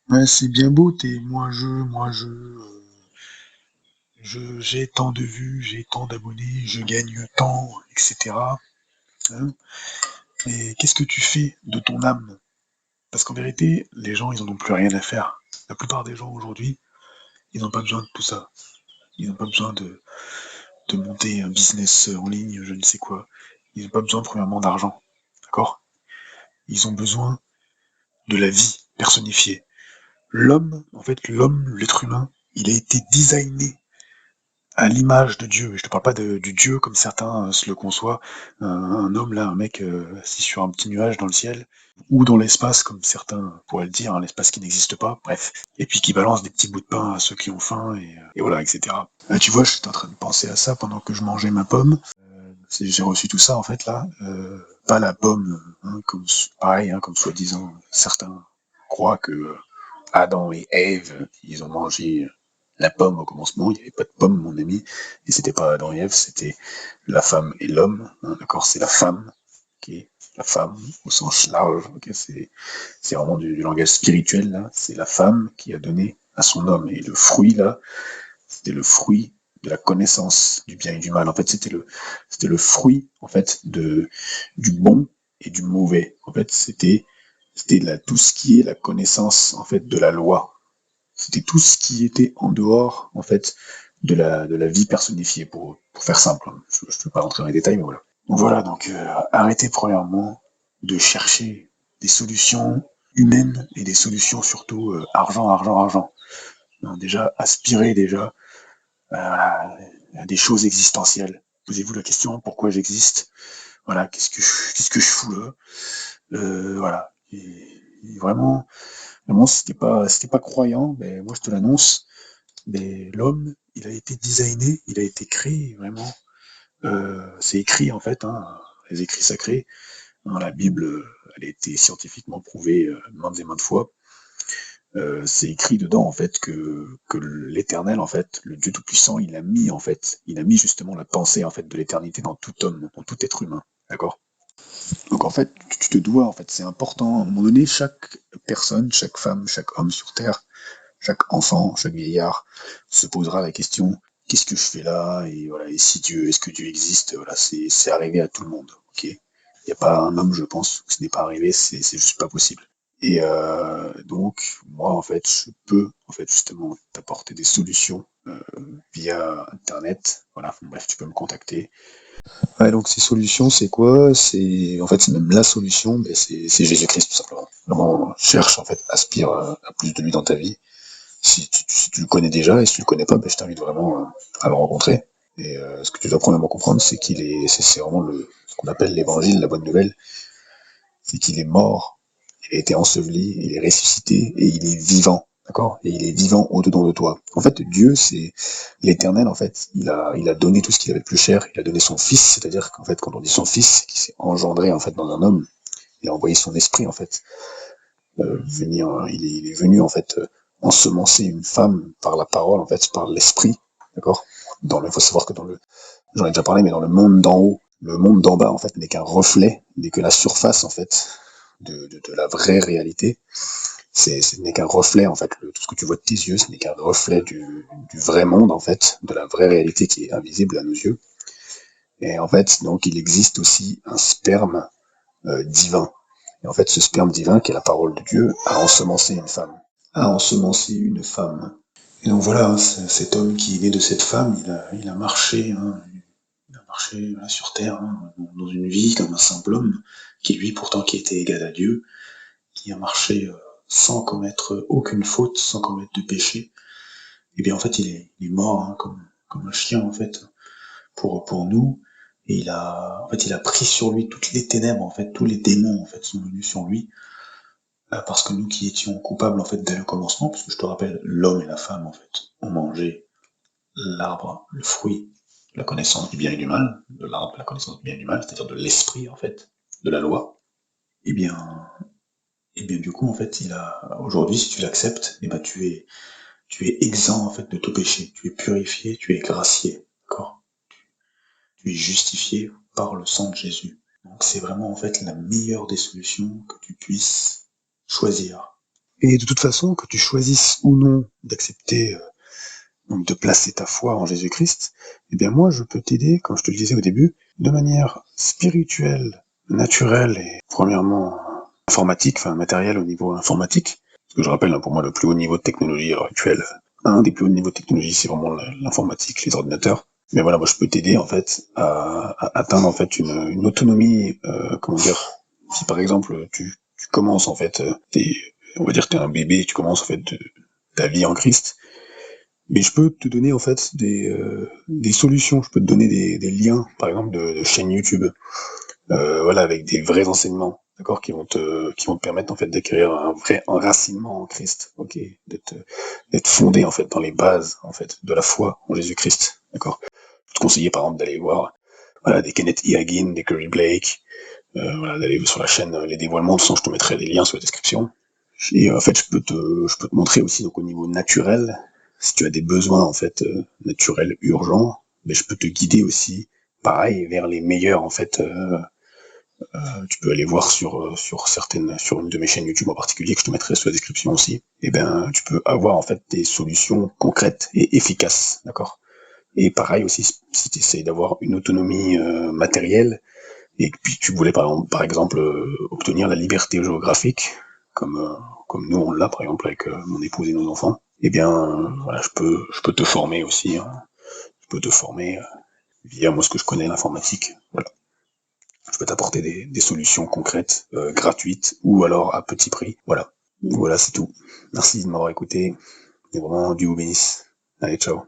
Ouais, c'est bien beau, t'es j'ai tant de vues, j'ai tant d'abonnés, je gagne tant, etc. Hein. Mais qu'est-ce que tu fais de ton âme? Parce qu'en vérité, les gens, ils en ont plus rien à faire. La plupart des gens aujourd'hui, ils n'ont pas besoin de tout ça. Ils n'ont pas besoin de monter un business en ligne, je ne sais quoi. Ils n'ont pas besoin premièrement d'argent. D'accord? Ils ont besoin de la vie personnifiée. L'homme, l'être humain, il a été designé à l'image de Dieu. Je te parle pas du Dieu comme certains se le conçoivent, un homme là, un mec assis sur un petit nuage dans le ciel, ou dans l'espace comme certains pourraient le dire, hein, l'espace qui n'existe pas, bref, et puis qui balance des petits bouts de pain à ceux qui ont faim, et voilà, etc. Tu vois, j'étais en train de penser à ça pendant que je mangeais ma pomme. J'ai reçu tout ça en fait là, pas la pomme, hein, comme pareil, hein, comme soi-disant certains croient que Adam et Ève, ils ont mangé la pomme au commencement, il n'y avait pas de pomme, mon ami, et c'était pas Adam et Ève, c'était la femme et l'homme, hein, d'accord, c'est la femme qui est la femme au sens large, ok, c'est vraiment du langage spirituel, là, c'est la femme qui a donné à son homme, et le fruit, là, c'était le fruit de la connaissance du bien et du mal, en fait, c'était le fruit, en fait, du bon et du mauvais, en fait, c'était là, tout ce qui est la connaissance, en fait, de la loi, c'était tout ce qui était en dehors, en fait, de la vie personnifiée, pour faire simple. Je ne peux pas rentrer dans les détails, mais voilà. Donc voilà, donc arrêtez premièrement de chercher des solutions humaines et des solutions surtout argent, argent, argent. Non, déjà, aspirez déjà voilà, à des choses existentielles. Posez-vous la question pourquoi j'existe. Voilà, qu'est-ce que je fous là. Voilà. Et vraiment, si t'es pas croyant, ben moi je te l'annonce, mais l'homme, il a été designé, il a été créé vraiment. C'est écrit en fait, hein, les écrits sacrés. Dans la Bible, elle a été scientifiquement prouvée maintes et maintes fois. C'est écrit dedans en fait que l'Éternel, en fait, le Dieu Tout-Puissant, il a mis justement la pensée en fait de l'éternité dans tout homme, dans tout être humain. D'accord? Donc en fait, tu te dois, en fait, c'est important. À un moment donné, chaque personne, chaque femme, chaque homme sur Terre, chaque enfant, chaque vieillard se posera la question qu'est-ce que je fais là? Et voilà, et si Dieu, est-ce que Dieu existe? Voilà, c'est arrivé à tout le monde. Ok? Il n'y a pas un homme, je pense, que ce n'est pas arrivé, c'est juste pas possible. Et donc, moi, en fait, je peux, en fait, justement, t'apporter des solutions via Internet. Voilà, bref, tu peux me contacter. Ouais, donc ces solutions, c'est quoi? C'est même la solution, mais c'est Jésus-Christ, tout simplement. Vraiment, cherche, en fait, aspire à plus de lui dans ta vie. Si tu le connais déjà, et si tu le connais pas, ben, je t'invite vraiment à le rencontrer. Et ce que tu dois premièrement comprendre, c'est vraiment ce qu'on appelle l'évangile, la bonne nouvelle, c'est qu'il est mort, il a été enseveli, il est ressuscité, et il est vivant, d'accord? Et il est vivant au-dedans de toi. En fait, Dieu, c'est l'éternel, en fait, il a donné tout ce qu'il avait de plus cher, il a donné son fils, c'est-à-dire qu'en fait, quand on dit son fils, c'est qu'il s'est engendré, en fait, dans un homme, il a envoyé son esprit, en fait, il est venu en fait ensemencer une femme par la parole, en fait, par l'esprit, d'accord. Il faut savoir que j'en ai déjà parlé, mais dans le monde d'en haut, le monde d'en bas, en fait, n'est qu'un reflet, n'est que la surface, en fait, de la vraie réalité. Ce n'est qu'un reflet, en fait, tout ce que tu vois de tes yeux, ce n'est qu'un reflet du vrai monde, en fait, de la vraie réalité qui est invisible à nos yeux. Et en fait, donc, il existe aussi un sperme divin. Et en fait, ce sperme divin, qui est la parole de Dieu, a ensemencé une femme. A ensemencé une femme. Et donc voilà, hein, cet homme qui est né de cette femme, il a marché, hein, il a marché voilà, sur terre, hein, dans une vie comme un simple homme, qui lui pourtant qui était égal à Dieu, qui a marché sans commettre aucune faute, sans commettre de péché. Et bien en fait, il est mort hein, comme un chien en fait pour nous. Et en fait, il a pris sur lui toutes les ténèbres, en fait, tous les démons en fait sont venus sur lui parce que nous qui étions coupables en fait dès le commencement, parce que je te rappelle, l'homme et la femme en fait ont mangé l'arbre, le fruit de la connaissance du bien et du mal, de l'arbre de la connaissance du bien et du mal, c'est-à-dire de l'esprit en fait, de la loi. Et bien, et bien du coup en fait, aujourd'hui si tu l'acceptes, et ben tu es exempt en fait de tout péché, tu es purifié, tu es gracié, d'accord? Tu es justifié par le sang de Jésus. Donc c'est vraiment en fait la meilleure des solutions que tu puisses choisir. Et de toute façon, que tu choisisses ou non d'accepter, donc de placer ta foi en Jésus-Christ, eh bien moi je peux t'aider, comme je te le disais au début, de manière spirituelle, naturelle et premièrement informatique, enfin matérielle au niveau informatique. Parce que je rappelle, hein, pour moi le plus haut niveau de technologie à l'heure actuelle, un des plus hauts niveaux de technologie, c'est vraiment l'informatique, les ordinateurs. Mais voilà, moi je peux t'aider en fait à atteindre en fait une autonomie, comment dire, si par exemple tu commences en fait, on va dire que t'es un bébé, tu commences en fait ta vie en Christ, mais je peux te donner en fait des solutions, je peux te donner des liens, par exemple de chaînes YouTube, voilà, avec des vrais enseignements, d'accord, qui vont te permettre en fait d'acquérir un vrai enracinement en Christ, ok, d'être fondé en fait dans les bases en fait de la foi en Jésus-Christ, d'accord. Je te conseiller par exemple d'aller voir, voilà, des Kenneth E. Hagin, des Curry Blake, voilà, d'aller sur la chaîne Les Dévoilements. De toute façon, je te mettrai des liens sur la description. Et en fait, je peux te montrer aussi, donc au niveau naturel, si tu as des besoins en fait naturels urgents, mais je peux te guider aussi, pareil, vers les meilleurs en fait. Tu peux aller voir sur une de mes chaînes YouTube en particulier que je te mettrai sur la description aussi. Et ben, tu peux avoir en fait des solutions concrètes et efficaces, d'accord. Et pareil aussi, si tu essaies d'avoir une autonomie matérielle et puis tu voulais par exemple obtenir la liberté géographique, comme comme nous on l'a par exemple avec mon épouse et nos enfants, eh bien voilà, je peux te former aussi, hein. Je peux te former via moi ce que je connais l'informatique. Voilà, je peux t'apporter des solutions concrètes, gratuites ou alors à petit prix. Voilà, voilà c'est tout. Merci de m'avoir écouté et vraiment Dieu vous bénisse. Allez, ciao.